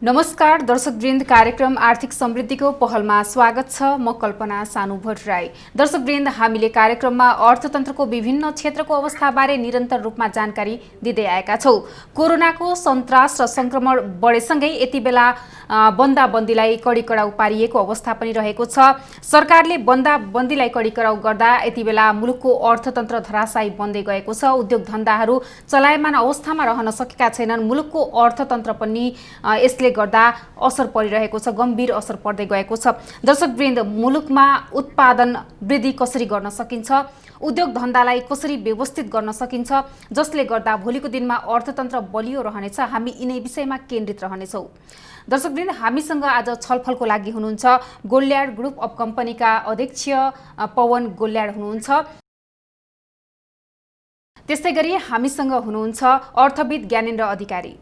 नमस्कार दर्शकवृन्द, कार्यक्रम आर्थिक समृद्धिको पहलमा स्वागत छ। म कल्पना सानु भट्टराई। दर्शकवृन्द, हामीले कार्यक्रममा अर्थतन्त्रको विभिन्न क्षेत्रको अवस्थाबारे निरन्तर रूपमा जानकारी दिँदै आएका छौँ। कोरोनाको सन्तास र संक्रमण बढेसँगै यति बेला बन्दाबन्दीलाई कडी-कडाउ पारिएको अवस्था पनि रहेको छ। सरकारले बन्दाबन्दीलाई कडी-कडाउ गर्दा यति बेला मुलुकको अर्थतन्त्र धराशायी बन्दै गएको छ। उद्योग धन्दाहरू चलायमान अवस्थामा रहन सकेका छैनन्। मुलुकको अर्थतन्त्र पनि यसले गर्दा असर परिरहेको छ, गम्भीर असर पर्दै गएको छ। दर्शकवृन्द, मुलुकमा उत्पादन वृद्धि कसरी गर्न सकिन्छ, उद्योग धन्दालाई कसरी व्यवस्थित गर्न सकिन्छ, जसले गर्दा भोलिको दिनमा अर्थतन्त्र बलियो रहनेछ, हामी यिनै विषयमा केन्द्रित रहनेछौँ। दर्शकवृन्द, हामीसँग आज छलफलको लागि हुनुहुन्छ गोल्याड ग्रुप अफ कम्पनीका अध्यक्ष पवन गोल्याड हुनुहुन्छ। त्यस्तै गरी हामीसँग हुनुहुन्छ अर्थविद ज्ञानेन्द्र अधिकारी।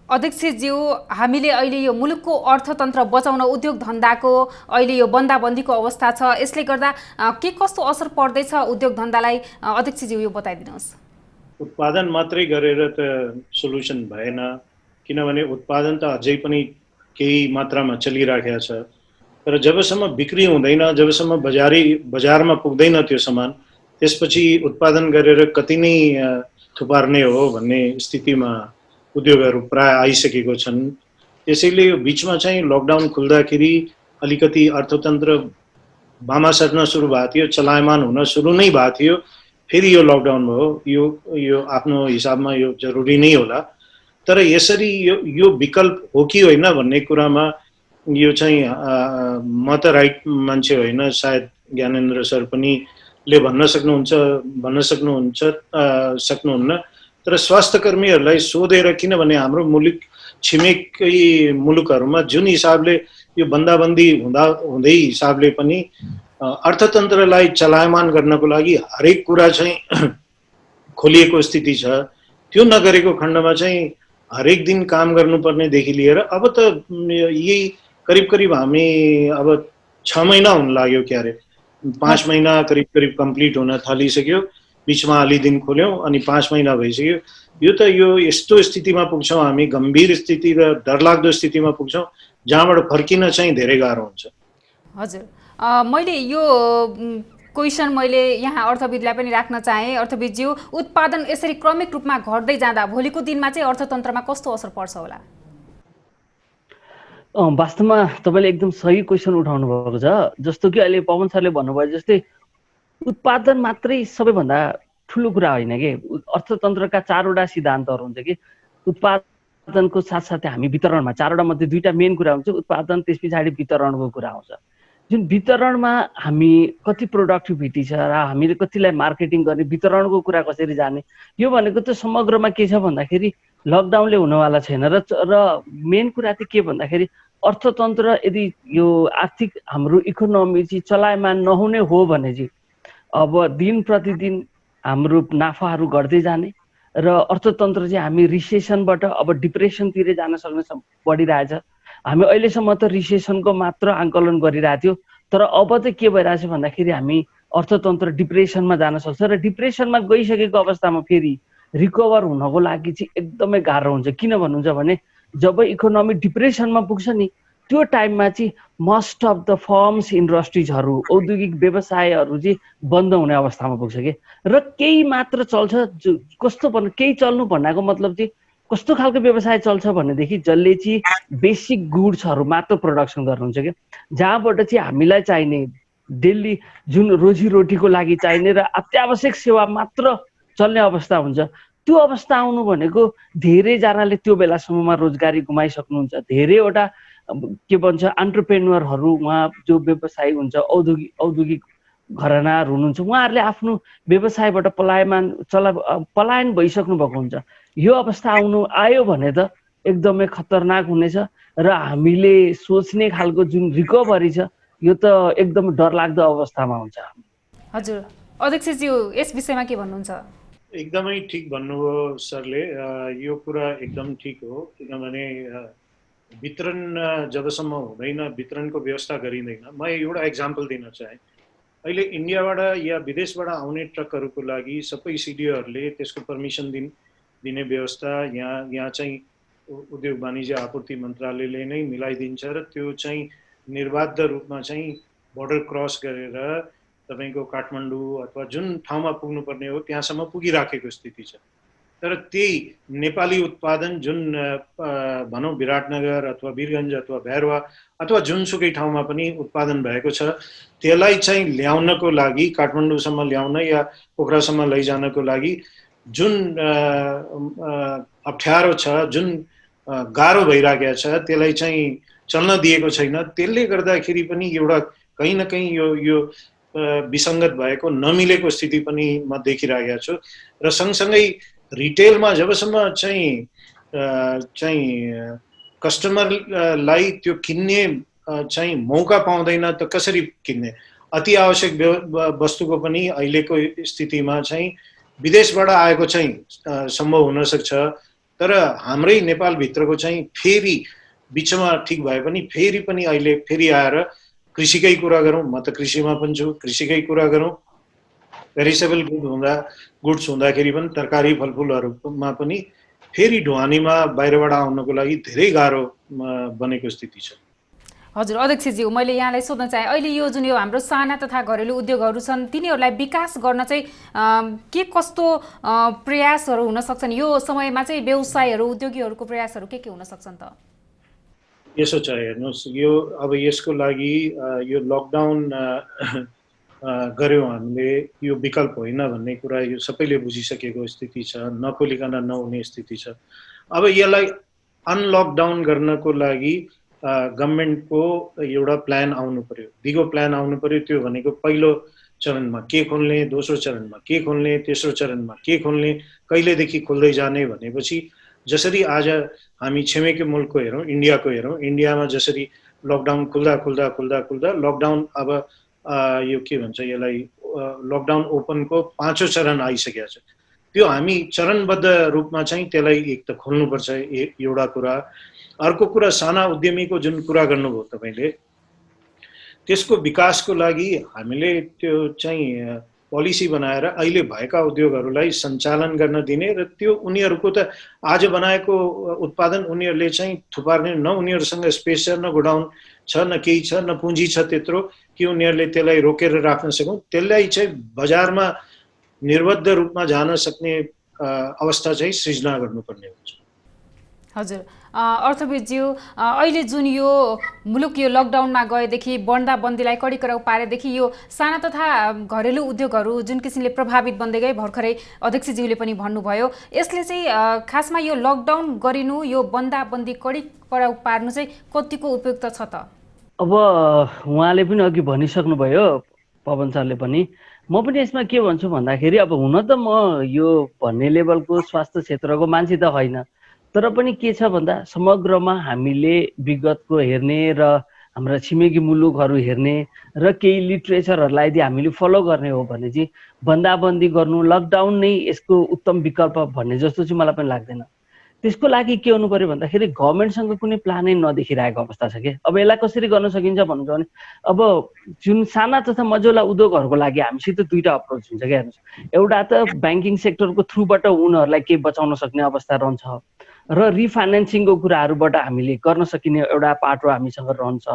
अध्यक्षज्यू, हामीले अहिले यो मुलुकको अर्थतन्त्र बचाउन उद्योग धन्दाको अहिले यो बन्दाबन्दीको अवस्था छ, यसले गर्दा के कस्तो असर पर्दैछ उद्योग धन्दालाई, अध्यक्षज्यू यो बताइदिनुहोस्। उत्पादन मात्रै गरेर त सोलुसन भएन, किनभने उत्पादन त अझै पनि केही मात्रामा चलिराखेको छ। तर जबसम्म बिक्री हुँदैन, जबसम्म बजारमा पुग्दैन त्यो सामान, त्यसपछि उत्पादन गरेर कति नै थुपार्ने हो भन्ने स्थितिमा उद्योगहरू प्राय आइसकेको छन्। त्यसैले यो बिचमा चाहिँ लकडाउन खुल्दाखेरि अलिकति अर्थतन्त्र बामा सर्न सुरु भएको थियो, चलायमान हुन सुरु नै भएको थियो। फेरि यो लकडाउन भयो, यो आफ्नो हिसाबमा यो जरुरी नै होला। तर यसरी यो विकल्प हो कि होइन भन्ने कुरामा यो चाहिँ म त राइट मान्छे होइन, सायद ज्ञानेन्द्र सर पनि ले भन्न सक्नुहुन्न। तर स्वास्थ्यकर्मीहरूलाई सोधेर, किनभने हाम्रो मुलुक छिमेकी मुलुकहरूमा जुन हिसाबले यो बन्दाबन्दी हुँदै हिसाबले पनि अर्थतन्त्रलाई चलायमान गर्नको लागि हरेक कुरा चाहिँ खोलिएको स्थिति छ। त्यो नगरेको खण्डमा चाहिँ हरेक दिन काम गर्नुपर्नेदेखि लिएर अब त यही करिब हामी अब 6 महिना हुन लाग्यो, क्यारे 5 महिना करिब कम्प्लिट हुन थालिसक्यो। बिचमा अलि दिन खोल्यौँ अनि 5 महिना भइसक्यो। यो यस्तो स्थितिमा पुग्छौँ हामी, गम्भीर स्थिति र डरलाग्दो स्थितिमा पुग्छौँ जहाँबाट फर्किन चाहिँ धेरै गाह्रो हुन्छ। हजुर, मैले यो क्वेसन यहाँ अर्थविदलाई पनि राख्न चाहे। अर्थविदज्यू, उत्पादन यसरी क्रमिक रूपमा घट्दै जाँदा भोलिको दिनमा चाहिँ अर्थतन्त्रमा कस्तो असर पर्छ होला? वास्तवमा तपाईँले एकदम सही क्वेसन उठाउनु भएको छ। जस्तो कि अहिले पवन सरले भन्नुभयो जस्तै उत्पादन मात्रै सबैभन्दा ठुलो कुरा होइन कि अर्थतन्त्रका 4वटा सिद्धान्तहरू हुन्छ कि उत्पादनको साथसाथै हामी वितरणमा 4वटा मध्ये 2टा मेन कुरा हुन्छ, उत्पादन त्यस पछाडि वितरणको कुरा आउँछ। जुन वितरणमा हामी कति प्रोडक्टिभिटी छ र हामीले कतिलाई मार्केटिङ गर्ने, वितरणको कुरा कसरी जाने, यो भनेको त समग्रमा के छ भन्दाखेरि लकडाउनले हुनवाला छैन र मेन कुरा चाहिँ के भन्दाखेरि अर्थतन्त्र यदि यो आर्थिक हाम्रो इकोनोमी चाहिँ चलायमान नहुने हो भने चाहिँ अब दिन प्रतिदिन हाम्रो नाफाहरू घट्दै जाने र अर्थतन्त्र चाहिँ हामी रिसेसनबाट अब डिप्रेसनतिर जान सक्ने बढिरहेछ। हामी अहिलेसम्म त रिसेसनको मात्र आकलन गरिरहेको थियो, तर अब चाहिँ के भइरहेछ भन्दाखेरि हामी अर्थतन्त्र डिप्रेसनमा जान सक्छ र डिप्रेसनमा गइसकेको अवस्थामा फेरि रिकभर हुनको लागि चाहिँ एकदमै गाह्रो हुन्छ। किन भन्नुहुन्छ भने जब इकोनोमी डिप्रेसनमा पुग्छ नि, त्यो टाइममा चाहिँ मोस्ट अफ द फर्म्स, इन्डस्ट्रिजहरू, औद्योगिक व्यवसायहरू चाहिँ बन्द हुने अवस्थामा पुग्छ कि र केही मात्र चल्छ। कस्तो केही चल्नु भन्नाको मतलब चाहिँ कस्तो खालको व्यवसाय चल्छ भनेदेखि जसले चाहिँ बेसिक गुड्सहरू मात्र प्रोडक्सन गर्नुहुन्छ कि जहाँबाट चाहिँ हामीलाई चाहिने डेली जुन रोजीरोटीको लागि चाहिने र अत्यावश्यक सेवा मात्र चल्ने अवस्था हुन्छ। त्यो अवस्था आउनु भनेको धेरैजनाले त्यो बेलासम्ममा रोजगारी गुमाइसक्नुहुन्छ। धेरैवटा के भन्छ एन्टरप्रेन्योरहरू, उहाँ जो व्यवसायी हुन्छ, औद्योगिक घरानाहरू हुनुहुन्छ, उहाँहरूले आफ्नो व्यवसायबाट पलायन भइसक्नु भएको हुन्छ। यो अवस्था आयो भने त एकदमै खतरनाक हुनेछ र हामीले सोच्ने खालको जुन रिकभरी छ यो त एकदम डरलाग्दो अवस्थामा हुन्छ। हजुर, अध्यक्षज्यू यस विषयमा के भन्नुहुन्छ? एकदमै ठिक भन्नुभयो सरले। यो कुरा एकदम ठिक हो, किनभने वितरण जबसम्म हुँदैन, वितरणको व्यवस्था गरिँदैन। म एउटा एक्जाम्पल दिन चाहे। अहिले इन्डियाबाट या विदेशबाट आउने ट्रकहरूको लागि सबै सिडिओहरूले त्यसको पर्मिसन दिने व्यवस्था यहाँ चाहिँ उद्योग वाणिज्य आपूर्ति मन्त्रालयले नै मिलाइदिन्छ र त्यो चाहिँ निर्बाध रूपमा चाहिँ बोर्डर क्रस गरेर तपाईको काठमाडौँ अथवा जुन ठाउँमा पुग्नुपर्ने हो त्यहाँसम्म पुगिराखेको स्थिति छ। तर त्यही नेपाली उत्पादन जुन भनौँ विराटनगर अथवा वीरगञ्ज अथवा भैरवा अथवा जुनसुकै ठाउँमा पनि उत्पादन भएको छ त्यसलाई चाहिँ ल्याउनको लागि काठमाडौँसम्म ल्याउन या पोखरासम्म लैजानको लागि जुन अप्ठ्यारो छ, जुन गाह्रो भइराखेको छ त्यसलाई चाहिँ चल्न दिएको छैन। त्यसले गर्दाखेरि पनि एउटा कहीँ न कहीँ यो विसङ्गत भएको नमिलेको स्थिति पनि म देखिरहेको छु। र सँगसँगै रिटेलमा जबसम्म चाहिँ कस्टमरलाई त्यो किन्ने चाहिँ मौका पाउँदैन त कसरी किन्ने? अति आवश्यक वस्तुको पनि अहिलेको स्थितिमा चाहिँ विदेशबाट आएको चाहिँ सम्भव हुन सक्छ। तर हाम्रै नेपालभित्रको चाहिँ फेरि बिचमा ठिक भए पनि फेरि पनि अहिले फेरि आएर कृषिकै कुरा गरौँ, म त कृषिमा पनि छु, कृषिकै कुरा गरौँ, पेरिसेबल गुड्स हुँदाखेरि पनि तरकारी फलफुलहरूमा पनि फेरि ढुवानीमा बाहिरबाट आउनको लागि धेरै गाह्रो बनेको स्थिति छ। हजुर अध्यक्षज्यू, मैले यहाँलाई सोध्न चाहे अहिले यो जुन यो हाम्रो साना तथा घरेलु उद्योगहरू छन् तिनीहरूलाई विकास गर्न चाहिँ के कस्तो प्रयासहरू हुन सक्छन्? यो समयमा चाहिँ व्यवसायहरू उद्योगीहरूको प्रयासहरू के हुन सक्छन् त? यसो छ, हेर्नुहोस्, यो अब यसको लागि यो लकडाउन गर्यौँ हामीले, यो विकल्प होइन भन्ने कुरा यो सबैले बुझिसकेको स्थिति छ, नखोलिकन नहुने स्थिति छ। अब यसलाई अनलकडाउन गर्नको लागि गभर्मेन्टको एउटा प्लान आउनु पर्यो, दिगो प्लान आउनु पर्यो। त्यो भनेको पहिलो चरणमा के खोल्ने, दोस्रो चरणमा के खोल्ने, तेस्रो चरणमा के खोल्ने, कहिलेदेखि खोल्दै जाने भनेपछि जसरी आज हामी छिमेकी मुलुकको हेरौँ, इन्डियाको हेरौँ, इन्डियामा जसरी लकडाउन खुल्दा लकडाउन अब यो के भन्छ यसलाई लकडाउन ओपनको 5औं चरण आइसकेको छ। त्यो हामी चरणबद्ध रूपमा चाहिँ त्यसलाई एक त खोल्नुपर्छ, एउटा कुरा। अर्को कुरा, साना उद्यमीको जुन कुरा गर्नुभयो तपाईँले, त्यसको विकासको लागि हामीले त्यो चाहिँ पोलिसी बनाएर अहिले भएका उद्योगहरूलाई सञ्चालन गर्न दिने र त्यो उनीहरूको त आज बनाएको उत्पादन उनीहरूले चाहिँ थुपार्ने, न उनीहरूसँग स्पेस छ, न गोडाउन छ, न केही छ, न पुँजी छ त्यत्रो कि उनीहरूले त्यसलाई रोकेर राख्न सकौँ। त्यसलाई चाहिँ बजारमा निर्बद्ध रूपमा जान सक्ने अवस्था चाहिँ सृजना गर्नुपर्ने हुन्छ। हजुर अर्थविदज्यू, अहिले जुन यो मुलुक यो लकडाउनमा गएदेखि बन्दाबन्दीलाई कडिकडाउ पारेदेखि यो साना तथा घरेलु उद्योगहरू जुन किसिमले प्रभावित बन्दै गए, भर्खरै अध्यक्षज्यूले पनि भन्नुभयो, यसले चाहिँ खासमा यो लकडाउन गरिनु, यो बन्दाबन्दी कडिकडाउ पार्नु चाहिँ कतिको उपयुक्त छ त? अब उहाँले पनि अघि भनिसक्नुभयो, पवन सरले पनि। म पनि यसमा के भन्छु भन्दाखेरि, अब हुन त म यो भन्ने लेभलको स्वास्थ्य क्षेत्रको मान्छे त होइन, तर पनि के छ भन्दा समग्रमा हामीले विगतको हेर्ने र हाम्रा छिमेकी मुलुकहरू हेर्ने र केही लिट्रेचरहरूलाई यदि हामीले फलो गर्ने हो भने चाहिँ बन्दाबन्दी गर्नु, लकडाउन नै यसको उत्तम विकल्प भन्ने जस्तो चाहिँ मलाई पनि लाग्दैन। त्यसको लागि के हुनु पर्यो भन्दाखेरि गभर्मेन्टसँग कुनै प्लानै नदेखिरहेको अवस्था छ कि। अब यसलाई कसरी गर्न सकिन्छ भन्नुहुन्छ भने, अब जुन साना तथा मझौला उद्योगहरूको लागि हामीसित दुईटा अप्रोच हुन्छ क्या। हेर्नुहोस्, एउटा त ब्याङ्किङ सेक्टरको थ्रुबाट उनीहरूलाई केही बचाउन सक्ने अवस्था रहन्छ र रिफाइनेन्सिङको कुराहरूबाट हामीले गर्न सकिने एउटा पाटो हामीसँग रहन्छ।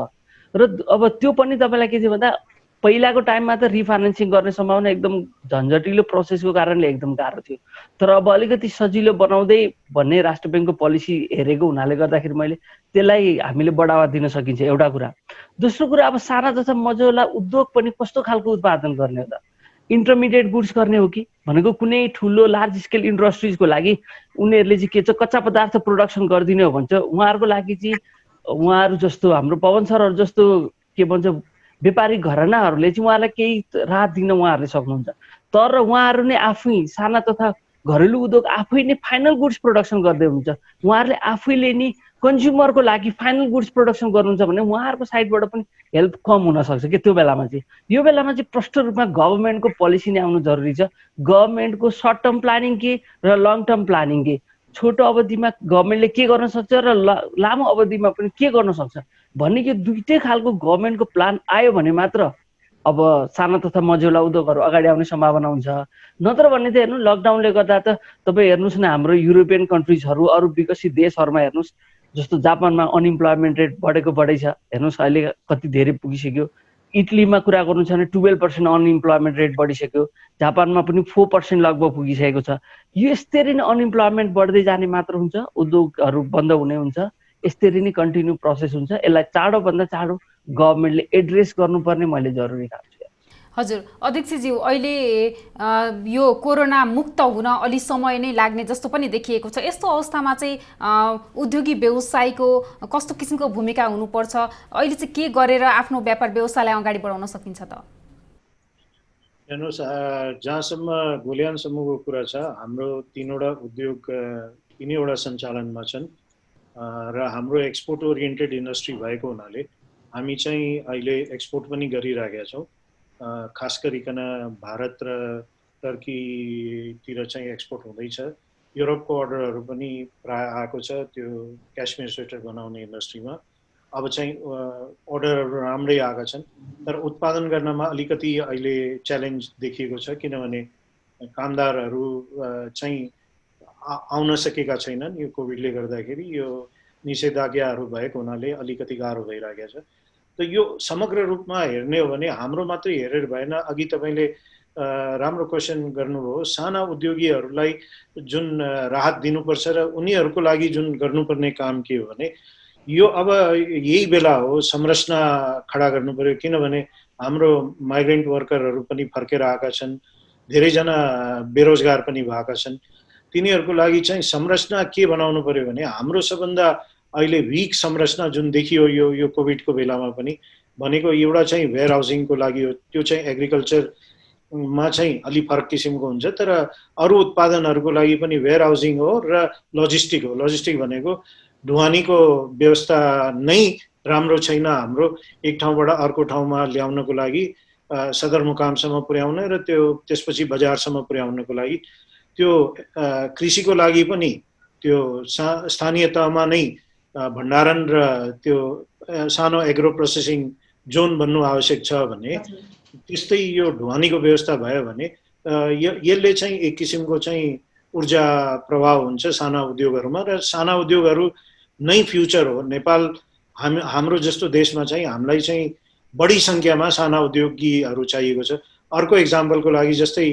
र अब त्यो पनि तपाईँलाई के थियो भन्दा पहिलाको टाइममा त रिफाइनेन्सिङ गर्ने सम्भावना एकदम झन्झटिलो प्रोसेसको कारणले एकदम गाह्रो थियो। तर अब अलिकति सजिलो बनाउँदै भन्ने राष्ट्र ब्याङ्कको पोलिसी हेरेको हुनाले गर्दाखेरि मैले त्यसलाई हामीले बढावा दिन सकिन्छ, एउटा कुरा। दोस्रो कुरा, अब साना तथा मझौला उद्योग पनि कस्तो खालको उत्पादन गर्ने हो त? इन्टरमिडिएट गुड्स गर्ने हो कि भनेको कुनै ठुलो लार्ज स्केल इन्डस्ट्रिजको लागि उनीहरूले चाहिँ के छ कच्चा पदार्थ प्रोडक्सन गरिदिने हो भने चाहिँ उहाँहरूको लागि चाहिँ उहाँहरू जस्तो हाम्रो पवन सरहरू जस्तो के भन्छ व्यापारिक घरानाहरूले चाहिँ उहाँलाई केही राहत दिन उहाँहरूले सक्नुहुन्छ। तर उहाँहरू नै आफै साना तथा घरेलु उद्योग आफै नै फाइनल गुड्स प्रोडक्सन गर्दै हुन्छ, उहाँहरूले आफैले नि कन्ज्युमरको लागि फाइनल गुड्स प्रोडक्सन गर्नुहुन्छ भने उहाँहरूको साइडबाट पनि हेल्प कम हुनसक्छ कि त्यो बेलामा चाहिँ। यो बेलामा चाहिँ प्रष्ट रूपमा गभर्मेन्टको पोलिसी नै आउनु जरुरी छ। गभर्मेन्टको सर्ट टर्म प्लानिङ के र लङ टर्म प्लानिङ के, छोटो अवधिमा गभर्मेन्टले के गर्न सक्छ र लामो अवधिमा पनि के गर्न सक्छ भन्ने यो दुईटै खालको गभर्मेन्टको प्लान आयो भने मात्र अब साना तथा मझौला उद्योगहरू अगाडि आउने सम्भावना हुन्छ। नत्र भने त हेर्नु लकडाउनले गर्दा त तपाईँ हेर्नुहोस् न, हाम्रो युरोपियन कन्ट्रिजहरू, अरू विकसित देशहरूमा हेर्नुहोस्, जस्तो जापानमा अनइम्प्लोइमेन्ट रेट बढेकै छ, हेर्नुहोस् अहिले कति धेरै पुगिसक्यो। इटलीमा कुरा गर्नु छ भने 12% अनइम्प्लोइमेन्ट रेट बढिसक्यो। जापानमा पनि 4% लगभग पुगिसकेको छ। यो यसरी नै अनइम्प्लोइमेन्ट बढ्दै जाने मात्र हुन्छ, उद्योगहरू बन्द हुने हुन्छ, यसरी नै कन्टिन्यू प्रोसेस हुन्छ। यसलाई चाँडोभन्दा चाँडो गभर्मेन्टले एड्रेस गर्नुपर्ने मैले जरुरी ठान्छु। हजुर अध्यक्षज्यू, अहिले यो कोरोना मुक्त हुन अलि समय नै लाग्ने जस्तो पनि देखिएको छ। यस्तो अवस्थामा चाहिँ उद्योगी व्यवसायीको कस्तो किसिमको भूमिका हुनुपर्छ? अहिले चाहिँ के गरेर आफ्नो व्यापार व्यवसायलाई अगाडि बढाउन सकिन्छ त? हेर्नुहोस्, जहाँसम्म गोल्यान समूहको कुरा छ, हाम्रो 3वटा उद्योग 3वटा सञ्चालनमा छन् र हाम्रो एक्सपोर्ट ओरिएन्टेड इन्डस्ट्री भएको हुनाले हामी चाहिँ अहिले एक्सपोर्ट पनि गरिरहेका छौँ। खास गरिकन भारत र टर्कीतिर चाहिँ एक्सपोर्ट हुँदैछ। युरोपको अर्डरहरू पनि प्राय आएको छ त्यो क्यासमेयर स्वेटर बनाउने इन्डस्ट्रीमा। अब चाहिँ अर्डरहरू राम्रै आएका छन्, तर उत्पादन गर्नमा अलिकति अहिले च्यालेन्ज देखिएको छ, किनभने कामदारहरू चाहिँ आउन सकेका छैनन्। यो कोभिडले गर्दाखेरि यो निषेधाज्ञाहरू भएको हुनाले अलिकति गाह्रो भइरहेको छ। त यो समग्र रूपमा हेर्ने हो भने हाम्रो मात्रै हेरेर भएन। अघि तपाईँले राम्रो क्वेसन गर्नुभयो, साना उद्योगीहरूलाई जुन राहत दिनुपर्छ र उनीहरूको लागि जुन गर्नुपर्ने काम के हो भने यो अब यही बेला हो संरचना खडा गर्नु पर्यो, किनभने हाम्रो माइग्रेन्ट वर्करहरू पनि फर्केर आएका छन्, धेरैजना बेरोजगार पनि भएका छन्। तिनीहरूको लागि चाहिँ संरचना के बनाउनु पर्यो भने हाम्रो सबभन्दा अहिले विक संरचना जुन देखियो यो कोभिडको बेलामा पनि भनेको एउटा चाहिँ वेयर हाउसिङको लागि हो। त्यो चाहिँ एग्रिकल्चरमा चाहिँ अलि फरक किसिमको हुन्छ, तर अरू उत्पादनहरूको लागि पनि वेयर हाउसिङ हो र लजिस्टिक हो। लजिस्टिक भनेको ढुवानीको व्यवस्था नै राम्रो छैन हाम्रो, एक ठाउँबाट अर्को ठाउँमा ल्याउनको लागि सदरमुकामसम्म पुर्याउन र त्यसपछि बजारसम्म पुर्याउनको लागि। त्यो कृषिको लागि पनि त्यो स्थानीय तहमा नै भण्डारण र त्यो सानो एग्रो प्रोसेसिङ जोन बन्नु आवश्यक छ भने, त्यस्तै यो ढुवानीको व्यवस्था भयो भने यसले चाहिँ एक किसिमको चाहिँ ऊर्जा प्रभाव हुन्छ साना उद्योगहरूमा, र साना उद्योगहरू नै फ्युचर हो। नेपाल हाम्रो जस्तो देशमा चाहिँ हामीलाई चाहिँ बढी सङ्ख्यामा साना उद्योगीहरू चाहिएको छ। अर्को इक्जाम्पलको लागि जस्तै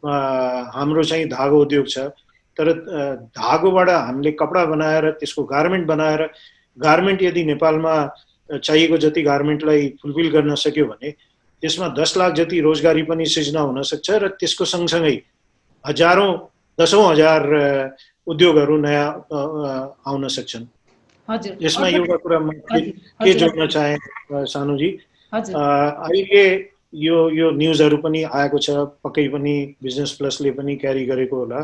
हाम्रो चाहिँ धागो उद्योग छ, तर धागोबाट हामीले कपडा बनाएर त्यसको गार्मेन्ट बनाएर गार्मेन्ट यदि नेपालमा चाहिएको जति गार्मेन्टलाई फुलफिल गर्न सक्यो भने त्यसमा 10 लाख जति रोजगारी पनि सृजना हुन सक्छ र त्यसको सँगसँगै दसौँ हजार उद्योगहरू नयाँ आउन सक्छन्। यसमा एउटा कुरा म के जोड्न चाहे सानुजी, अहिले यो न्युजहरू पनि आएको छ, पक्कै पनि बिजनेस प्लसले पनि क्यारी गरेको होला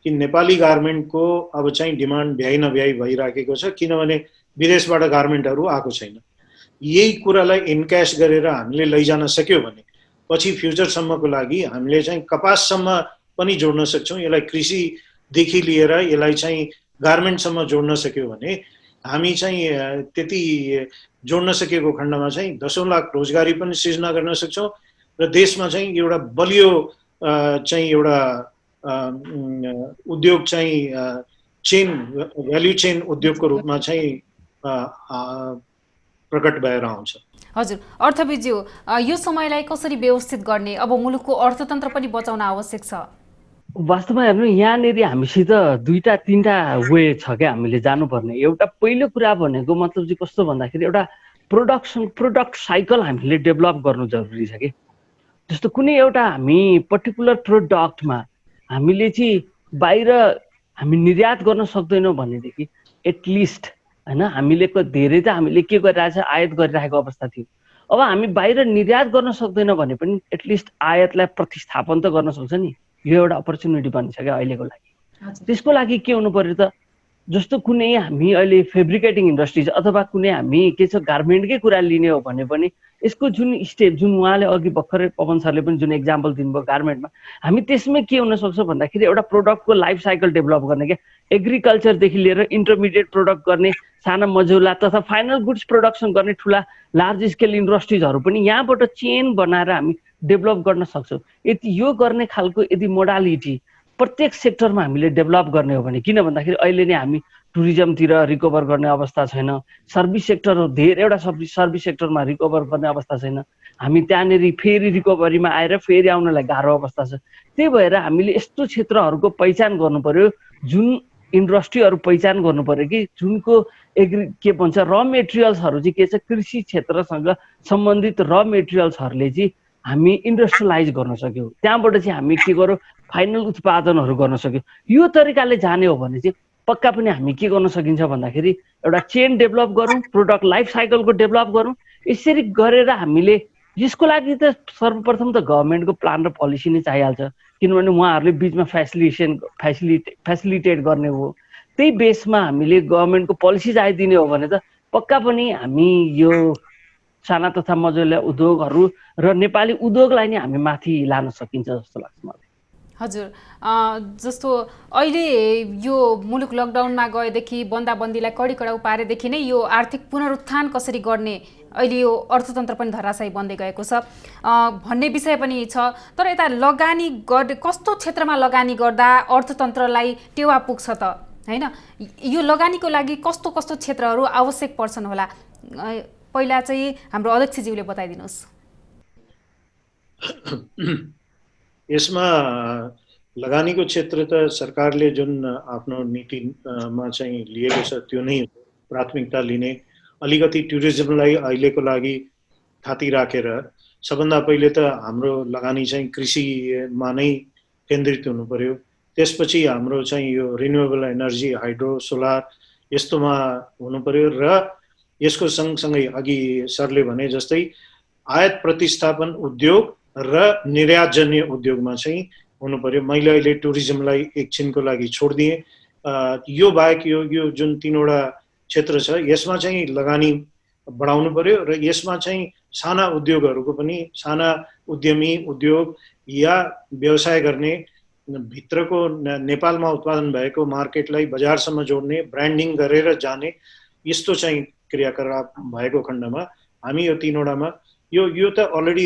कि नेपाली गार्मेन्टको अब चाहिँ डिमान्ड भ्याइ नभ्याइ भइराखेको छ, किनभने विदेशबाट गार्मेन्टहरू आएको छैन। यही कुरालाई इन्क्यास गरेर हामीले लैजान सक्यो भने पछि फ्युचरसम्मको लागि हामीले चाहिँ कपाससम्म पनि जोड्न सक्छौँ। यसलाई कृषिदेखि लिएर यसलाई चाहिँ गार्मेन्टसम्म जोड्न सक्यो भने हामी चाहिँ त्यति जोड्न सकेको खण्डमा चाहिँ 10 लाख रोजगारी पनि सृजना गर्न सक्छौँ र देशमा चाहिँ एउटा बलियो चाहिँ एउटा उद्योग चाहिँ चेन, भ्याल्यु चेन उद्योगको रूपमा चाहिँ प्रकट भएर आउँछ। हजुर अर्थविदज्यू, यो समयलाई कसरी व्यवस्थित गर्ने? अब मुलुकको अर्थतन्त्र पनि बचाउन आवश्यक छ। वास्तवमा हेर्नु, यहाँनिर हामीसित 2-3टा वे छ क्या हामीले जानुपर्ने। एउटा पहिलो कुरा भनेको मतलब चाहिँ कस्तो भन्दाखेरि एउटा प्रोडक्ट साइकल हामीले डेभलप गर्नु जरुरी छ कि। जस्तो कुनै एउटा हामी पर्टिकुलर प्रोडक्टमा हामीले चाहिँ बाहिर हामी निर्यात गर्न सक्दैनौँ भनेदेखि एटलिस्ट हैन, हामीले धेरै त हामीले के गरिरहेछ, आयात गरिरहेको अवस्था थियो। अब हामी बाहिर निर्यात गर्न सक्दैनौँ भने पनि एटलिस्ट आयातलाई प्रतिस्थापन त गर्न सक्छ नि। यो एउटा अपर्च्युनिटी बन्छ क्या अहिलेको लागि। त्यसको लागि के हुनु पर्यो त, जस्तो कुनै हामी अहिले फेब्रिकेटिङ इन्डस्ट्री छ अथवा कुनै हामी के छ गार्मेन्टकै कुरा लिने हो भने पनि यसको जुन स्टेप जुन उहाँले अघि भर्खरै पवन सरले पनि जुन एक्जाम्पल दिनुभयो गार्मेन्टमा, हामी त्यसमै के हुन सक्छ भन्दाखेरि एउटा प्रोडक्टको लाइफ साइकल डेभलप गर्ने क्या, एग्रिकल्चरदेखि लिएर इन्टरमिडिएट प्रोडक्ट गर्ने साना मझौला तथा फाइनल गुड्स प्रोडक्सन गर्ने ठुला लार्ज स्केल इन्डस्ट्रिजहरू पनि यहाँबाट चेन बनाएर हामी डेभलप गर्न सक्छौँ। यदि यो गर्ने खालको यदि मोडालिटी प्रत्येक सेक्टरमा हामीले डेभलप गर्ने हो भने, किन भन्दाखेरि अहिले नै हामी टुरिज्मतिर रिकभर गर्ने अवस्था छैन, सर्भिस सेक्टर धेरैवटा सर्भिस सेक्टरमा रिकभर गर्ने अवस्था छैन, हामी त्यहाँनिर फेरि रिकभरीमा आएर फेरि आउनलाई गाह्रो अवस्था छ। त्यही भएर हामीले यस्तो क्षेत्रहरूको पहिचान गर्नु पर्यो, जुन इन्डस्ट्रीहरू पहिचान गर्नु पर्यो कि जुनको के भन्छ र मेटेरियल्सहरू चाहिँ के छ, कृषि क्षेत्रसँग सम्बन्धित र मेटेरियल्सहरूले चाहिँ हामी इन्डस्ट्रियलाइज गर्न सक्यौँ, त्यहाँबाट चाहिँ हामी के गरौँ फाइनल उत्पादनहरू गर्न सक्यौँ। यो तरिकाले जाने हो भने चाहिँ पक्का पनि हामी के गर्न सकिन्छ भन्दाखेरि एउटा चेन डेभलप गरौँ, प्रोडक्ट लाइफ साइकलको डेभलप गरौँ। यसरी गरेर हामीले यसको लागि त सर्वप्रथम त गभर्मेन्टको प्लान र पोलिसी नै चाहिहाल्छ, किनभने उहाँहरूले बिचमा फेसिलिटेट गर्ने हो। त्यही बेसमा हामीले गभर्मेन्टको पोलिसी चाहिदिने हो भने त पक्का पनि हामी यो साना तथा मझौला उद्योगहरू र नेपाली उद्योगलाई नै हामी माथि लान सकिन्छ जस्तो लाग्छ मलाई। हजुर, जस्तो अहिले यो मुलुक लकडाउनमा गएदेखि बन्दाबन्दीलाई कडी कडाउ पारेदेखि नै यो आर्थिक पुनरुत्थान कसरी गर्ने, अहिले यो अर्थतन्त्र पनि धराशायी बन्दै गएको छ भन्ने विषय पनि छ। तर यता लगानी कस्तो क्षेत्रमा लगानी गर्दा अर्थतन्त्रलाई टेवा पुग्छ त हैन, यो लगानीको लागि कस्तो कस्तो क्षेत्रहरू आवश्यक पर्छन् होला, पहिला चाहिँ हाम्रो अध्यक्षज्यूले बताइदिनुहोस्। यसमा लगानीको क्षेत्र त सरकारले जुन आफ्नो नीतिमा चाहिँ लिएको छ त्यो नै प्राथमिकता लिने। अलिकति टुरिज्मलाई अहिलेको लागि थाती राखेर सबभन्दा पहिले त हाम्रो लगानी चाहिँ कृषिमा नै केन्द्रित हुनु पर्यो। त्यसपछि हाम्रो चाहिँ यो रिन्युएबल एनर्जी, हाइड्रो, सोलर यस्तोमा हुनु पर्यो र यसको सँगसँगै अघि सरले भने जस्तै आयात प्रतिस्थापन उद्योग र निर्यातजन्य उद्योगमा चाहिँ हुनु पर्यो। मैले अहिले टुरिज्मलाई एकछिनको लागि छोडिदिएँ। यो बाहेक यो जुन तीनवटा क्षेत्र छ यसमा चाहिँ लगानी बढाउनु पर्यो र यसमा चाहिँ साना उद्योगहरूको पनि, साना उद्यमी उद्योग या व्यवसाय गर्ने, भित्रको नेपालमा उत्पादन भएको मार्केटलाई बजारसम्म जोड्ने, ब्रान्डिङ गरेर जाने, यस्तो चाहिँ क्रियाकलाप भएको खण्डमा हामी यो तीनवटामा यो त अलरेडी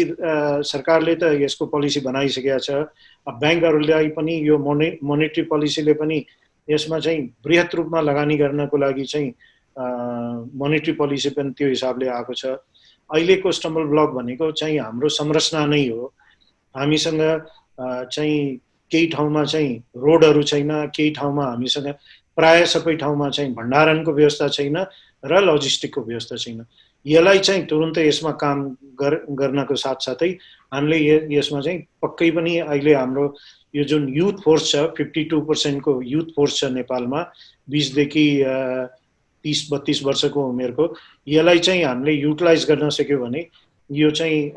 सरकारले त यसको पोलिसी बनाइसकेको छ। ब्याङ्कहरूलाई पनि यो मोनेटरी पोलिसीले पनि यसमा चाहिँ बृहत रूपमा लगानी गर्नको लागि चाहिँ मोनेटरी पोलिसी पनि त्यो हिसाबले आएको छ। अहिलेको स्टम्बल ब्लक भनेको चाहिँ हाम्रो संरचना नै हो। हामीसँग चाहिँ केही ठाउँमा चाहिँ रोडहरू छैन, केही ठाउँमा हामीसँग प्राय सबै ठाउँमा चाहिँ भण्डारणको व्यवस्था छैन र लजिस्टिकको व्यवस्था छैन। यसलाई चाहिँ तुरुन्तै यसमा काम गर्नको साथसाथै हामीले यसमा चाहिँ पक्कै पनि अहिले हाम्रो यो जुन युथ फोर्स छ, 52% को युथ फोर्स छ नेपालमा, 20 देखि 30-32 वर्षको उमेरको, यसलाई चाहिँ हामीले युटिलाइज गर्न सक्यो भने यो चाहिँ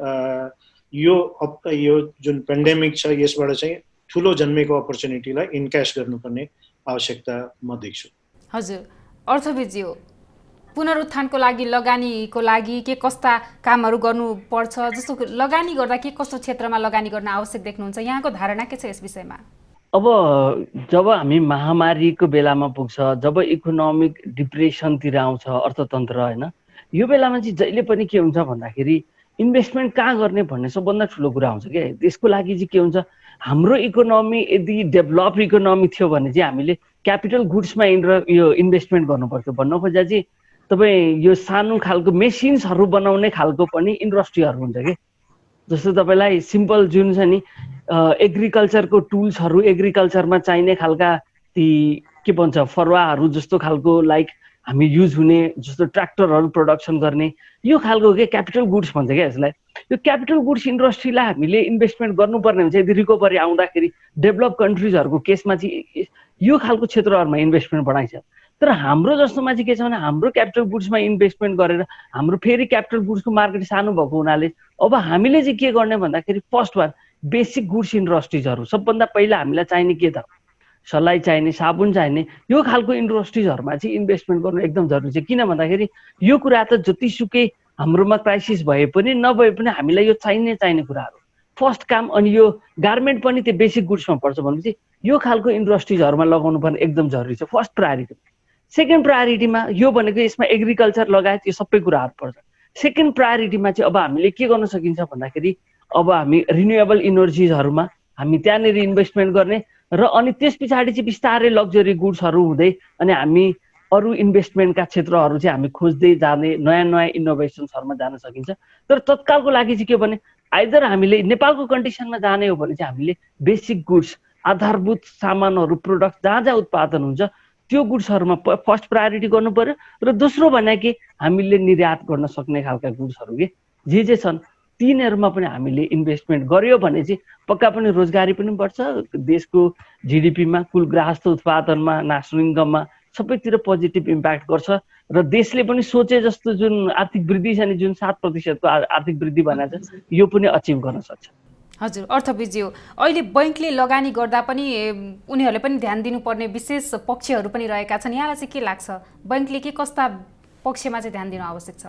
यो जुन पेन्डेमिक छ यसबाट चाहिँ ठुलो जन्मेको अपर्च्युनिटीलाई इन्क्यास गर्नुपर्ने आवश्यकता म देख्छु। हजुर, अर्थविदज्यू, पुनरुत्थानको लागि लगानीको लागि के कस्ता कामहरू गर्नुपर्छ, जस्तो लगानी गर्दा के कस्तो क्षेत्रमा लगानी गर्न आवश्यक देख्नुहुन्छ, यहाँको धारणा के छ यस विषयमा? अब जब हामी महामारीको बेलामा पुग्छ, जब इकोनोमिक डिप्रेसनतिर आउँछ अर्थतन्त्र होइन, यो बेलामा चाहिँ जहिले पनि के हुन्छ भन्दाखेरि इन्भेस्टमेन्ट कहाँ गर्ने भन्ने सबभन्दा ठुलो कुरा हुन्छ क्या। त्यसको लागि चाहिँ के हुन्छ, हाम्रो इकोनोमी यदि डेभलप इकोनोमी थियो भने चाहिँ हामीले क्यापिटल गुड्समा यो इन्भेस्टमेन्ट गर्नुपर्थ्यो। भन्नु खोज्दा चाहिँ तपाईँ यो सानो खालको मेसिन्सहरू बनाउने खालको पनि इन्डस्ट्रीहरू हुन्छ कि, जस्तो तपाईँलाई सिम्पल जुन छ नि एग्रिकल्चरको टुल्सहरू, एग्रिकल्चरमा चाहिने खालका ती के भन्छ फरुवाहरू जस्तो खालको लाइक हामी युज हुने जस्तो ट्र्याक्टरहरू प्रोडक्सन गर्ने, यो खालको के क्यापिटल गुड्स भन्छ क्या यसलाई। यो क्यापिटल गुड्स इन्डस्ट्रीलाई हामीले इन्भेस्टमेन्ट गर्नुपर्ने हुन्छ यदि रिकभरी आउँदाखेरि। डेभलप कन्ट्रिजहरूको केसमा चाहिँ यो खालको क्षेत्रहरूमा इन्भेस्टमेन्ट बढाइन्छ। तर हाम्रो जस्तोमा चाहिँ के छ भने हाम्रो क्यापिटल गुड्समा इन्भेस्टमेन्ट गरेर हाम्रो फेरि क्यापिटल गुड्सको मार्केट सानो भएको हुनाले अब हामीले चाहिँ के गर्ने भन्दाखेरि फर्स्ट वान बेसिक गुड्स इन्डस्ट्रिजहरू, सबभन्दा पहिला हामीलाई चाहिने के त, सलाई चाहिने, साबुन चाहिने, यो खालको इन्डस्ट्रिजहरूमा चाहिँ इन्भेस्टमेन्ट गर्नु एकदम जरुरी छ। किन भन्दाखेरि यो कुरा त जतिसुकै हाम्रोमा क्राइसिस भए पनि नभए पनि हामीलाई यो चाहिने कुराहरू फर्स्ट काम। अनि यो गार्मेन्ट पनि त्यो बेसिक गुड्समा पर्छ भनेपछि यो खालको इन्डस्ट्रिजहरूमा लगाउनु पर्ने एकदम जरुरी छ, फर्स्ट प्रायोरिटी। सेकेन्ड प्रायोरिटीमा यो भनेको यसमा एग्रिकल्चर लगायत यो सबै कुराहरू पर्छ। सेकेन्ड प्रायोरिटीमा चाहिँ अब हामीले के गर्न सकिन्छ भन्दाखेरि अब हामी रिन्युएबल इनर्जिजहरूमा हामी त्यहाँनिर इन्भेस्टमेन्ट गर्ने र अनि त्यस पछाडि चाहिँ बिस्तारै लग्जरी गुड्सहरू हुँदै अनि हामी अरू इन्भेस्टमेन्टका क्षेत्रहरू चाहिँ हामी खोज्दै जाने नयाँ इनोभेसन्सहरूमा जान सकिन्छ। तर तत्कालको लागि चाहिँ के भने आइदर हामीले नेपालको कन्डिसनमा जाने हो भने चाहिँ हामीले बेसिक गुड्स आधारभूत सामानहरू प्रोडक्ट जहाँ जहाँ उत्पादन हुन्छ त्यो गुड्सहरूमा फर्स्ट प्रायोरिटी गर्नु पर्यो। र दोस्रो भने कि हामीले निर्यात गर्न सक्ने खालका गुड्सहरू के जे छन् तिनीहरूमा पनि हामीले इन्भेस्टमेन्ट गर्यो भने चाहिँ पक्का पनि रोजगारी पनि बढ्छ, देशको जिडिपीमा कुल गृहस्थ उत्पादनमा नेसनल इन्कममा सबैतिर पोजिटिभ इम्प्याक्ट गर्छ र देशले पनि सोचे जस्तो जुन आर्थिक वृद्धि छ नि, जुन 7% को आर्थिक वृद्धि भनेको छ यो पनि अचिभ गर्न सक्छ। हजुर, अर्थविज्यू अहिले बैंकले लगानी गर्दा पनि उनीहरूले पनि ध्यान दिनुपर्ने विशेष पक्षहरू पनि रहेका छन्। यहाँलाई चाहिँ के लाग्छ, बैंकले के कस्ता पक्षमा चाहिँ ध्यान दिनु आवश्यक छ?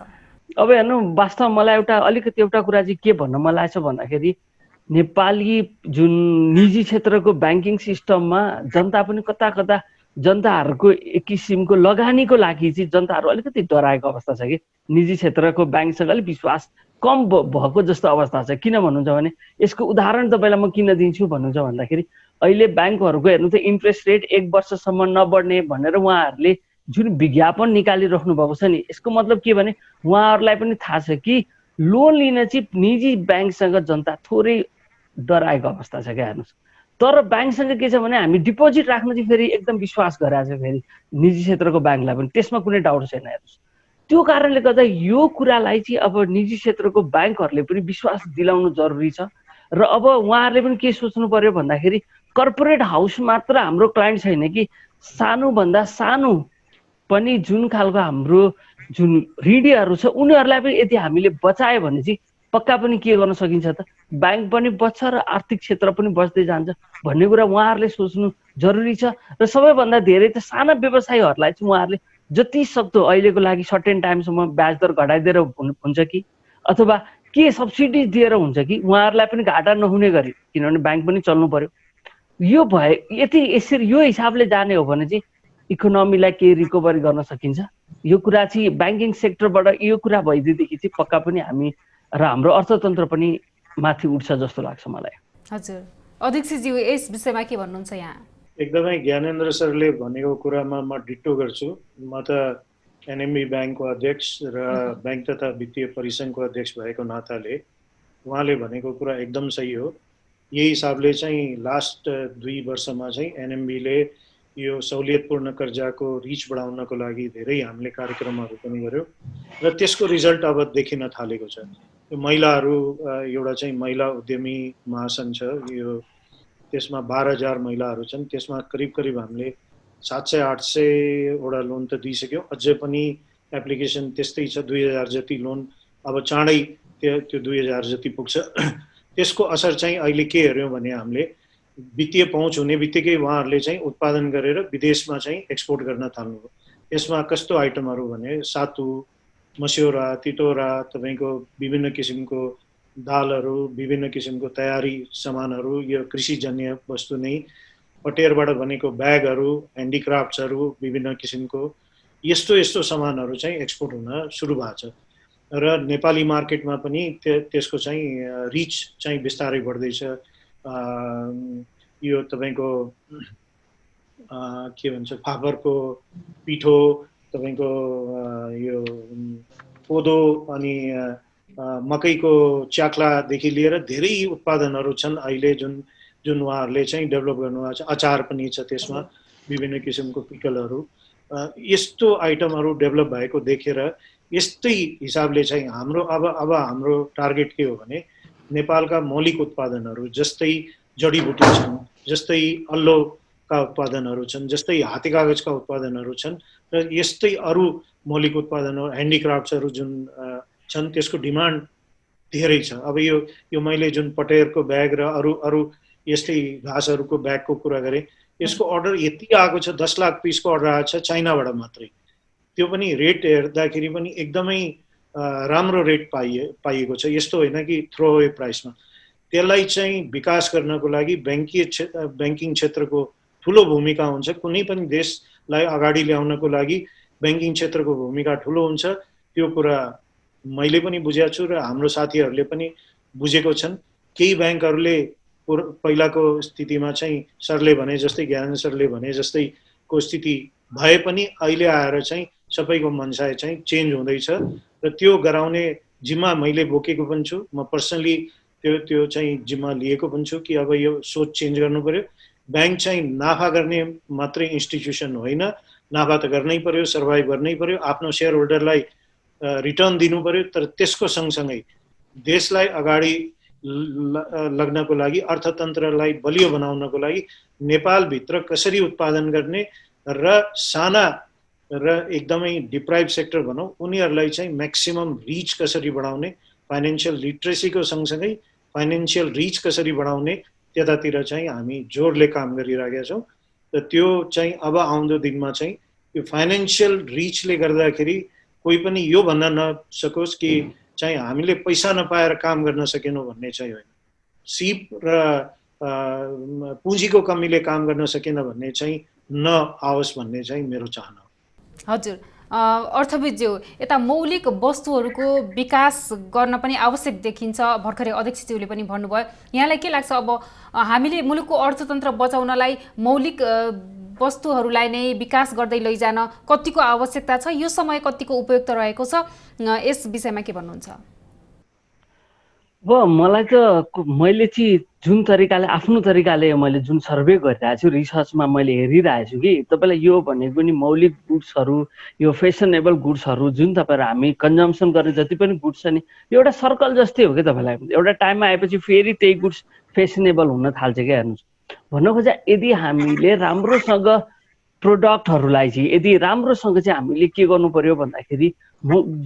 अब हेर्नु, वास्तवमा मलाई अलिकति एउटा कुरा चाहिँ के भन्न मन लागेको छ भन्दाखेरि नेपाली जुन निजी क्षेत्रको ब्याङ्किङ सिस्टममा जनता पनि कता कता जनताहरूको एक किसिमको लगानीको लागि चाहिँ जनताहरू अलिकति डराएको अवस्था छ कि निजी क्षेत्रको ब्याङ्कसँग अलिक विश्वास कम भएको जस्तो अवस्था छ। किन भन्नुहुन्छ भने यसको उदाहरण तपाईँलाई म किन दिन्छु भन्नुहुन्छ भन्दाखेरि अहिले ब्याङ्कहरूको हेर्नु त इन्ट्रेस्ट रेट 1 वर्षसम्म नबढ्ने भनेर उहाँहरूले जुन विज्ञापन निकालिराख्नु भएको छ नि, यसको मतलब के भने उहाँहरूलाई पनि थाहा छ कि लोन लिन चाहिँ निजी ब्याङ्कसँग जनता थोरै डराएको अवस्था छ क्या। हेर्नुहोस्, तर ब्याङ्कसँग के छ भने हामी डिपोजिट राख्न चाहिँ फेरि एकदम विश्वास गरेको छ फेरि निजी क्षेत्रको ब्याङ्कलाई पनि, त्यसमा कुनै डाउट छैन। हेर्नुहोस्, त्यो कारणले गर्दा यो कुरालाई चाहिँ अब निजी क्षेत्रको ब्याङ्कहरूले पनि विश्वास दिलाउनु जरुरी छ। र अब उहाँहरूले पनि के सोच्नु पर्यो भन्दाखेरि कर्पोरेट हाउस मात्र हाम्रो क्लाइन्ट छैन कि सानोभन्दा सानो पनि जुन खालको हाम्रो जुन ऋणीहरू छ उनीहरूलाई पनि यदि हामीले बचायो भने चाहिँ पक्का पनि के गर्न सकिन्छ त, ब्याङ्क पनि बच्छ र आर्थिक क्षेत्र पनि बच्दै जान्छ भन्ने कुरा उहाँहरूले सोच्नु जरुरी छ। र सबैभन्दा धेरै त साना व्यवसायीहरूलाई चाहिँ उहाँहरूले जति सक्दो अहिलेको लागि सर्टेन टाइमसम्म ब्याज दर घटाइदिएर हुन्छ कि अथवा के सब्सिडी दिएर हुन्छ कि उहाँहरूलाई पनि घाटा नहुने गरी, किनभने ब्याङ्क पनि चल्नु पर्यो। यो भए यति यसरी यो हिसाबले जाने हो भने चाहिँ इकोनोमीलाई केही रिकभरी गर्न सकिन्छ। यो कुरा चाहिँ ब्याङ्किङ सेक्टरबाट यो कुरा भइदिएदेखि चाहिँ पक्का पनि हामी र हाम्रो अर्थतन्त्र पनि माथि उठ्छ जस्तो लाग्छ मलाई। हजुर, अध्यक्षज्यू यस विषयमा के भन्नुहुन्छ यहाँ? एकदमै ज्ञानेन्द्र सरले भनेको कुरामा म डिट्टो गर्छु। म त एनएमबी ब्याङ्कको अध्यक्ष र ब्याङ्क तथा वित्तीय परिसङ्घको अध्यक्ष भएको नाताले उहाँले भनेको कुरा एकदम सही हो। यही हिसाबले चाहिँ लास्ट 2 वर्षमा चाहिँ एनएमबीले यो सहुलियतपूर्ण कर्जाको रिच बढाउनको लागि धेरै हामीले कार्यक्रमहरू पनि गर्यो र त्यसको रिजल्ट अब देखिन थालेको छ। यो महिलाहरू एउटा चाहिँ महिला उद्यमी महासङ्घ छ, यो त्यसमा 12,000 महिलाहरू छन्। त्यसमा करिब हामीले 700-800 वटा लोन त दिइसक्यौँ, अझै पनि एप्लिकेसन त्यस्तै छ। 2,000 जति लोन अब चाँडै त्यो 2,000 जति पुग्छ। त्यसको असर चाहिँ अहिले के हेऱ्यौँ भने हामीले वित्तीय पहुँच हुने बित्तिकै उहाँहरूले चाहिँ उत्पादन गरेर विदेशमा चाहिँ एक्सपोर्ट गर्न थाल्नुभयो। यसमा कस्तो आइटमहरू भने सातु, मस्यौरा, तितौरा, तपाईँको विभिन्न किसिमको दालहरू, विभिन्न किसिमको तयारी सामानहरू, यो कृषिजन्य वस्तु नै, पटेरबाट बनेको ब्यागहरू, ह्यान्डिक्राफ्ट्सहरू, विभिन्न किसिमको यस्तो सामानहरू चाहिँ एक्सपोर्ट हुन सुरु भएको छ। र नेपाली मार्केटमा पनि त्यसको चाहिँ रिच चाहिँ बिस्तारै बढ्दैछ। यो तपाईँको के भन्छ फापरको पिठो, तपाईँको यो कोदो अनि मकैको च्याक्लादेखि लिएर धेरै उत्पादनहरू छन् अहिले जुन उहाँहरूले चाहिँ डेभलप गर्नुभएको छ। अचार पनि छ त्यसमा, विभिन्न किसिमको पिकलहरू, यस्तो आइटमहरू डेभलप भएको देखेर यस्तै हिसाबले चाहिँ हाम्रो अब हाम्रो टार्गेट के हो भने नेपालका मौलिक उत्पादनहरू जस्तै जडीबुटी छन्, जस्तै अल्लोका उत्पादनहरू छन्, जस्तै हाते कागजका उत्पादनहरू छन् र यस्तै अरू मौलिक उत्पादनहरू ह्यान्डिक्राफ्ट्सहरू जुन छन् त्यसको डिमान्ड धेरै छ। अब यो मैले जुन पटेरको ब्याग र अरू यस्तै घाँसहरूको ब्यागको कुरा गरेँ, यसको अर्डर यति आएको छ, 10 लाख पिसको अर्डर आएको छ चाइनाबाट मात्रै। त्यो पनि रेट हेर्दाखेरि पनि एकदमै राम्रो रेट पाइएको छ। यस्तो होइन कि थ्रो अवे प्राइसमा। त्यसलाई चाहिँ विकास गर्नको लागि ब्याङ्किङ क्षेत्रको ठुलो भूमिका हुन्छ। कुनै पनि देशलाई अगाडि ल्याउनको लागि ब्याङ्किङ क्षेत्रको भूमिका ठुलो हुन्छ। त्यो कुरा मैले पनि बुझेको छु र हाम्रो साथीहरूले पनि बुझेको छन्। केही ब्याङ्कहरूले पहिलाको स्थितिमा चाहिँ सरले भने जस्तै, ज्ञान सरले भने जस्तैको स्थिति भए पनि अहिले आएर चाहिँ सबैको मनसाय चाहिँ चेन्ज हुँदैछ र त्यो गराउने जिम्मा मैले बोकेको पनि छु। म पर्सनली त्यो चाहिँ जिम्मा लिएको पनि छु कि अब यो सोच चेन्ज गर्नु पर्यो। ब्याङ्क चाहिँ नाफा गर्ने मात्रै इन्स्टिट्युसन होइन, नाफा त गर्नै पर्यो, सर्भाइभ गर्नै पर्यो, आफ्नो सेयर होल्डरलाई रिटर्न दिनु पर्यो। तर त्यसको सँगसँगै देशलाई अगाडि लग्नको लागि, अर्थतन्त्रलाई बलियो बनाउनको लागि नेपालभित्र कसरी उत्पादन गर्ने र साना र एकदमै डिप्राइभ सेक्टर भनौँ उनीहरूलाई चाहिँ म्याक्सिमम रिच कसरी बढाउने, फाइनेन्सियल लिट्रेसीको सँगसँगै फाइनेन्सियल रिच कसरी बढाउने, त्यतातिर चाहिँ हामी जोडले काम गरिरहेका छौँ। र त्यो चाहिँ अब आउँदो दिनमा चाहिँ यो फाइनेन्सियल रिचले गर्दाखेरि कोही पनि यो भन्न नसकोस् कि चाहिँ हामीले पैसा नपाएर काम गर्न सकेनौँ भन्ने चाहिँ होइन। सिप र पुँजीको कमीले काम गर्न सकेन भन्ने चाहिँ नआओस् भन्ने चाहिँ मेरो चाहना हो। हजुर, अर्थविदज्यू, यता मौलिक वस्तुहरूको विकास गर्न पनि आवश्यक देखिन्छ। भर्खरै अध्यक्षज्यूले पनि भन्नुभयो। यहाँलाई के लाग्छ, अब हामीले मुलुकको अर्थतन्त्र बचाउनलाई मौलिक वस्तुहरूलाई नै विकास गर्दै लैजान कतिको आवश्यकता छ? यो समय कतिको उपयुक्त रहेको छ? यस विषयमा के भन्नुहुन्छ? अब मलाई त मैले चाहिँ जुन तरिकाले आफ्नो तरिकाले मैले जुन सर्वे गरिरहेको छु, रिसर्चमा मैले हेरिरहेको छु कि तपाईँलाई यो भनेको नि मौलिक गुड्सहरू, यो फेसनेबल गुड्सहरू जुन तपाईँहरू हामी कन्जम्सन गर्ने जति पनि गुड्स छ नि, यो एउटा सर्कल जस्तै हो क्या। तपाईँलाई एउटा टाइममा आएपछि फेरि त्यही गुड्स फेसनेबल हुन थाल्छ क्या। हेर्नुहोस्, भन्न खोजा यदि हामीले राम्रोसँग प्रोडक्टहरूलाई चाहिँ यदि राम्रोसँग चाहिँ हामीले के गर्नु पर्यो भन्दाखेरि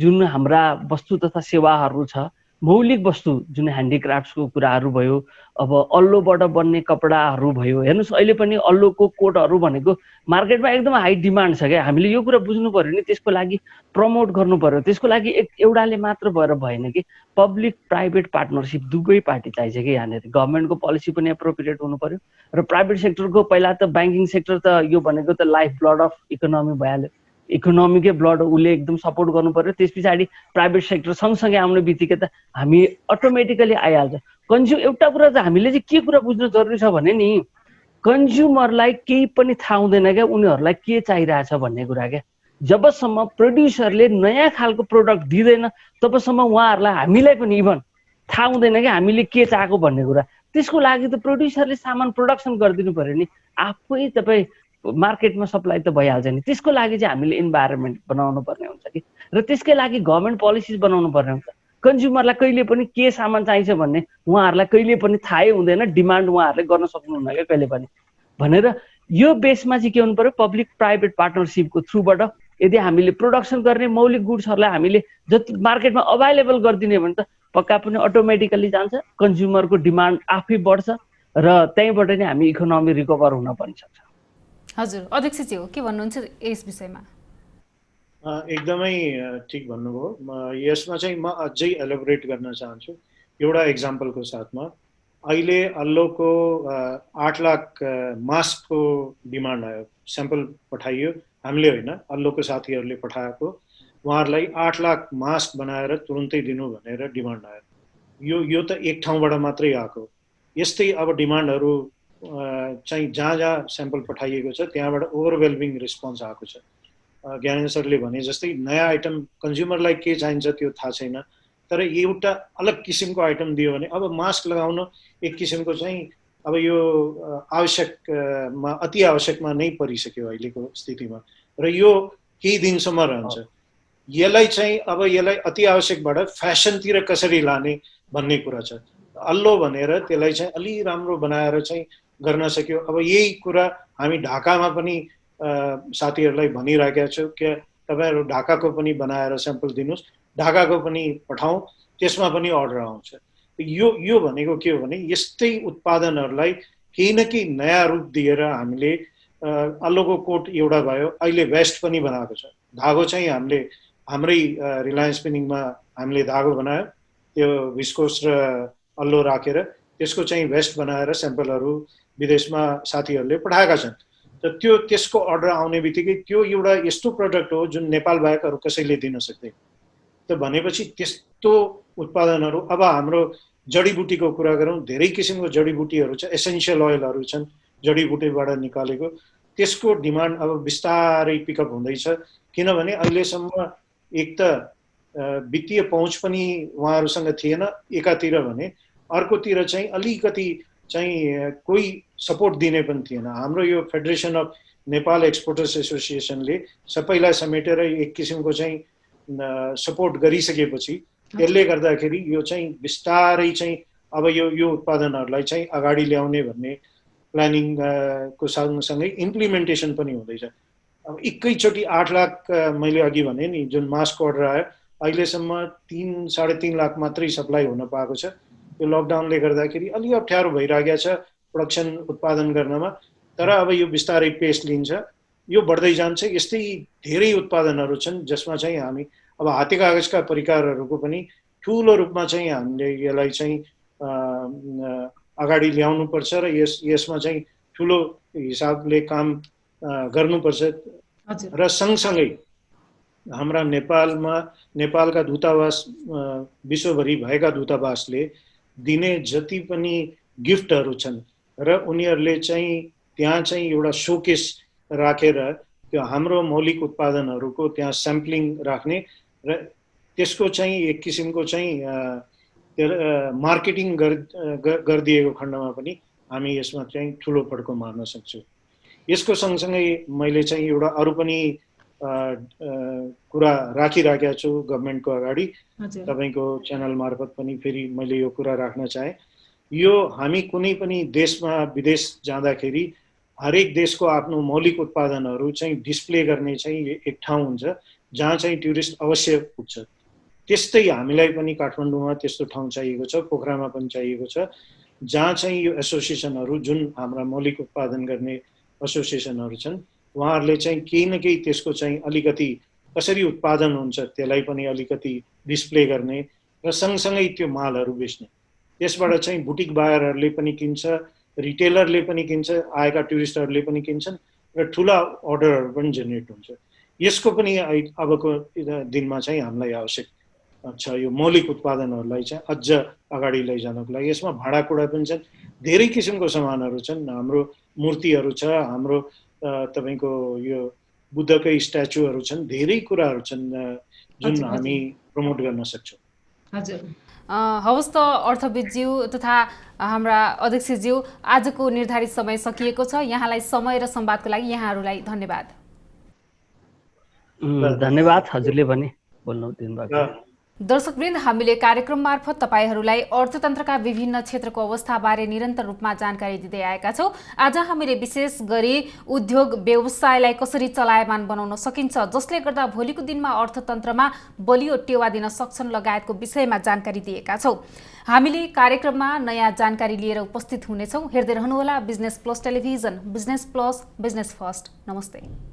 जुन हाम्रा वस्तु तथा सेवाहरू छ, मौलिक वस्तु जुन ह्यान्डिक्राफ्ट्सको कुराहरू भयो, अब अल्लोबाट बन्ने कपडाहरू भयो। हेर्नुहोस्, अहिले पनि अल्लोको कोटहरू भनेको मार्केटमा एकदम हाई डिमान्ड छ क्या। हामीले यो कुरा बुझ्नु पर्यो नि, त्यसको लागि प्रमोट गर्नु पर्यो। त्यसको लागि एउटाले मात्र भएर भएन कि पब्लिक प्राइभेट पार्टनरसिप दुवै पार्टी चाहिन्छ कि। यहाँनिर गभर्मेन्टको पोलिसी पनि एप्रोप्रिएट हुनु पर्यो र प्राइभेट सेक्टरको, पहिला त ब्याङ्किङ सेक्टर त यो भनेको त लाइफ ब्लड अफ इकोनोमी भइहाल्यो। इकोनोमीकै ब्लड उसले एकदम सपोर्ट गर्नु पर्यो। त्यस पछाडि प्राइभेट सेक्टर सँगसँगै आउने बित्तिकै त हामी अटोमेटिकली आइहाल्छ। एउटा कुरा चाहिँ हामीले चाहिँ के कुरा बुझ्नु जरुरी छ भने नि, कन्ज्युमरलाई केही पनि थाहा हुँदैन क्या उनीहरूलाई के चाहिरहेछ भन्ने कुरा क्या। जबसम्म प्रड्युसरले नयाँ खालको प्रोडक्ट दिँदैन तबसम्म उहाँहरूलाई, हामीलाई पनि इभन थाहा हुँदैन क्या हामीले के चाहेको भन्ने कुरा। त्यसको लागि त प्रड्युसरले सामान प्रोडक्सन गरिदिनु पर्यो नि। आफै तपाईँ मार्केटमा सप्लाई त भइहाल्छ नि। त्यसको लागि चाहिँ हामीले इन्भाइरोमेन्ट बनाउनु पर्ने हुन्छ कि, र त्यसकै लागि गभर्मेन्ट पोलिसिज बनाउनु पर्ने हुन्छ। कन्ज्युमरलाई कहिले पनि के सामान चाहिन्छ भन्ने उहाँहरूलाई कहिले पनि थाहै हुँदैन, डिमान्ड उहाँहरूले गर्न सक्नुहुन्न क्या कहिले पनि भनेर। यो बेसमा चाहिँ के हुनु पर्यो, पब्लिक प्राइभेट पार्टनरसिपको थ्रुबाट यदि हामीले प्रोडक्सन गर्ने मौलिक गुड्सहरूलाई हामीले जति मार्केटमा अभाइलेबल गरिदिने भने त पक्का पनि अटोमेटिकली जान्छ, कन्ज्युमरको डिमान्ड आफै बढ्छ र त्यहीँबाट नै हामी इकोनोमी रिकभर हुन पनि सक्छ। हजुर, अध्यक्षज्यू के भन्नुहुन्छ यस विषयमा? एकदमै ठिक भन्नुभयो। यसमा चाहिँ म अझै एलोबरेट गर्न चाहन्छु एउटा एक्जाम्पलको साथमा। अहिले अल्लोको 8 लाख मास्कको डिमान्ड आयो, स्याम्पल पठाइयो, हामीले होइन अल्लोको साथीहरूले पठाएको। उहाँहरूलाई 8 लाख मास्क बनाएर तुरुन्तै दिनु भनेर डिमान्ड आयो। यो त एक ठाउँबाट मात्रै आएको। यस्तै अब डिमान्डहरू चाहिँ जहाँ जहाँ स्याम्पल पठाइएको छ त्यहाँबाट ओभरवेल्मिङ रिस्पोन्स आएको छ। ज्ञानेन्द्र सरले भने जस्तै नयाँ आइटम कन्ज्युमरलाई के चाहिन्छ त्यो थाहा छैन, तर एउटा अलग किसिमको आइटम दियो भने अब मास्क लगाउन एक किसिमको चाहिँ अब यो आवश्यकमा अति आवश्यकमा नै परिसक्यो अहिलेको स्थितिमा, र यो केही दिनसम्म रहन्छ। यसलाई चाहिँ अब यसलाई अति आवश्यकबाट फ्यासनतिर कसरी लाने भन्ने कुरा छ। अल्लो भनेर त्यसलाई चाहिँ अलि राम्रो बनाएर चाहिँ गर्न सक्यो। अब यही कुरा हामी ढाकामा पनि साथीहरूलाई भनिरहेका छौँ कि तपाईँहरू ढाकाको पनि बनाएर स्याम्पल दिनुहोस्, ढाकाको पनि पठाउँ, त्यसमा पनि अर्डर आउँछ। यो भनेको के हो भने यस्तै उत्पादनहरूलाई केही न केही नयाँ रूप दिएर हामीले अल्लोको कोट एउटा भयो, अहिले भेस्ट पनि बनाएको छ। धागो चाहिँ हामीले हाम्रै रिलायन्स स्पिनिङमा हामीले धागो बनायो, त्यो विस्कोस र अल्लो राखेर त्यसको चाहिँ भेस्ट बनाएर स्याम्पलहरू विदेशमा साथीहरूले पठाएका छन्। र त्यसको अर्डर आउने बित्तिकै त्यो एउटा यस्तो प्रडक्ट हो जुन नेपाल बाहेक अरू कसैले दिन सक्दैन। त भनेपछि त्यस्तो उत्पादनहरू, अब हाम्रो जडीबुटीको कुरा गरौँ, धेरै किसिमको जडीबुटीहरू छ, एसेन्सियल ओइलहरू छन् जडीबुटीबाट निकालेको, त्यसको डिमान्ड अब बिस्तारै पिकअप हुँदैछ। किनभने अहिलेसम्म एक त वित्तीय पहुँच पनि उहाँहरूसँग थिएन एकातिर भने, अर्कोतिर चाहिँ अलिकति चाहिँ कोही सपोर्ट दिने पनि थिएन। हाम्रो यो फेडरेसन अफ नेपाल एक्सपोर्टर्स एसोसिएसनले सबैलाई समेटेर एक किसिमको चाहिँ सपोर्ट गरिसकेपछि यसले गर्दाखेरि यो चाहिँ बिस्तारै चाहिँ अब यो उत्पादनहरूलाई चाहिँ अगाडि ल्याउने भन्ने प्लानिङको सँगसँगै इम्प्लिमेन्टेसन पनि हुँदैछ। अब एकैचोटि 8 लाख मैले अघि भने नि जुन मास्कको अर्डर आयो, अहिलेसम्म 3-3.5 लाख मात्रै सप्लाई हुन पाएको छ। यो लकडाउनले गर्दाखेरि अलि अप्ठ्यारो भइरहेको छ प्रोडक्सन उत्पादन गर्नमा, तर अब यो बिस्तारै पेस लिन्छ, यो बढ्दै जान्छ। यस्तै धेरै उत्पादनहरू छन् जसमा चाहिँ हामी अब हाते कागजका परिकारहरूको पनि ठुलो रूपमा चाहिँ हामीले यसलाई चाहिँ अगाडि ल्याउनुपर्छ र यसमा चाहिँ ठुलो हिसाबले काम गर्नुपर्छ। र सँगसँगै हाम्रा नेपालका दूतावास, विश्वभरि भएका दूतावासले दिने जति पनि गिफ्टहरू छन् र उनीहरूले चाहिँ त्यहाँ चाहिँ एउटा सोकेस राखेर त्यो हाम्रो मौलिक उत्पादनहरूको त्यहाँ स्याम्पलिङ राख्ने र त्यसको चाहिँ एक किसिमको चाहिँ मार्केटिङ गरिदिएको खण्डमा पनि हामी यसमा चाहिँ ठुलो फड्को मार्न सक्छौँ। यसको सँगसँगै मैले चाहिँ एउटा अरू पनि कुरा राखिराखेको छु गभर्मेन्टको अगाडि, तपाईँको च्यानल मार्फत पनि फेरि मैले यो कुरा राख्न चाहेँ। यो हामी कुनै पनि देशमा विदेश जाँदाखेरि हरेक देशको आफ्नो मौलिक उत्पादनहरू चाहिँ डिस्प्ले गर्ने चाहिँ एक ठाउँ हुन्छ जहाँ चाहिँ टुरिस्ट अवश्य पुग्छ। त्यस्तै हामीलाई पनि काठमाडौँमा त्यस्तो ठाउँ चाहिएको छ, पोखरामा पनि चाहिएको छ, जहाँ चाहिँ यो एसोसिएसनहरू जुन हाम्रा मौलिक उत्पादन गर्ने एसोसिएसनहरू छन् उहाँहरूले चाहिँ केही न केही त्यसको चाहिँ अलिकति कसरी उत्पादन हुन्छ त्यसलाई पनि अलिकति डिस्प्ले गर्ने र सँगसँगै त्यो मालहरू बेच्ने। त्यसबाट चाहिँ बुटिक बायरहरूले पनि किन्छ, रिटेलरले पनि किन्छ, आएका टुरिस्टहरूले पनि किन्छन् र ठुला अर्डरहरू पनि जेनेरेट हुन्छ। यसको पनि अबको दिनमा चाहिँ हामीलाई आवश्यक छ यो मौलिक उत्पादनहरूलाई चाहिँ अझ अगाडि लैजानको लागि। यसमा भाँडाकुँडा पनि छन्, धेरै किसिमको सामानहरू छन्, हाम्रो मूर्तिहरू छ, हाम्रो तपाईँको यो बुद्धकै स्ट्याचुहरू छन्, धेरै कुराहरू छन् जुन हामी प्रमोट गर्न सक्छौँ। हजुर, हवस् त अर्थविदज्यू तथा हाम्रा अध्यक्षज्यू, आजको निर्धारित समय सकिएको छ। यहाँलाई समय र संवादको लागि यहाँहरूलाई धन्यवाद। धन्यवाद हजुरले भने बोल्नु दिनुभएको। दर्शकवृन्द, हामीले कार्यक्रम मार्फत तपाईहरूलाई अर्थतन्त्रका विभिन्न क्षेत्रको अवस्थाबारे निरन्तर रूपमा जानकारी दिँदै आएका छौँ। आज हामीले विशेष गरी उद्योग व्यवसायलाई कसरी चलायमान बनाउन सकिन्छ, जसले गर्दा भोलिको दिनमा अर्थतन्त्रमा बलियो टेवा दिन सक्छन् लगायतको विषयमा जानकारी दिएका छौँ। हामीले कार्यक्रममा नयाँ जानकारी लिएर उपस्थित हुनेछौँ। हेर्दै रहनुहोला business plus television, business plus, business first. नमस्ते।